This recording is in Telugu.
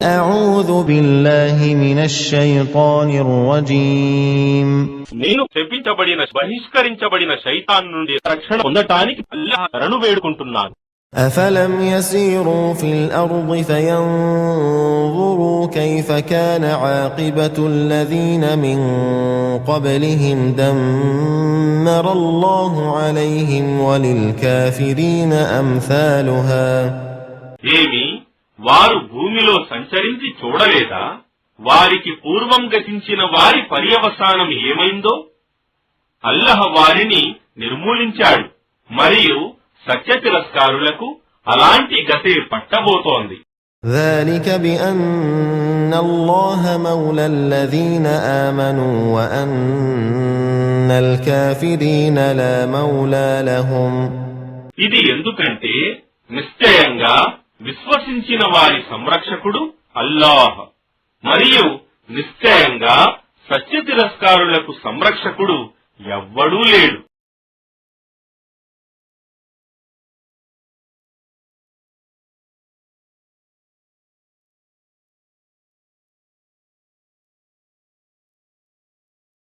أعوذ بالله من الشيطان الرجيم నేను శపించబడిన బహిష్కరించబడిన శైతాన్ నుండి రక్షణ పొందటానికి అల్లాహ్ శరణు వేడుకుంటున్నాను. أفلم يسيروا في الأرض فينظروا كيف كان عاقبة الذين من قبلهم دمر الله عليهم وللكافرين أمثالها ఏమి వారు భూమిలో సంచరించి చూడలేదా? వారికి పూర్వం గతించిన వారి పర్యవసానం ఏమైందో? అల్లాహ్ వారిని నిర్మూలించాడు మరియు సత్య తిరస్కారులకు అలాంటి గతే పట్టబోతోంది. ذلك بأن الله مولى الذين آمنوا وأن الكافرين لا مولى لهم. ఇది ఎందుకంటే నిశ్చయంగా విశ్వసించిన వారి సంరక్షకుడు అల్లాహ్ మరియు నిశ్చయంగా సత్య తిరస్కారులకు సంరక్షకుడు ఎవ్వడూ లేడు.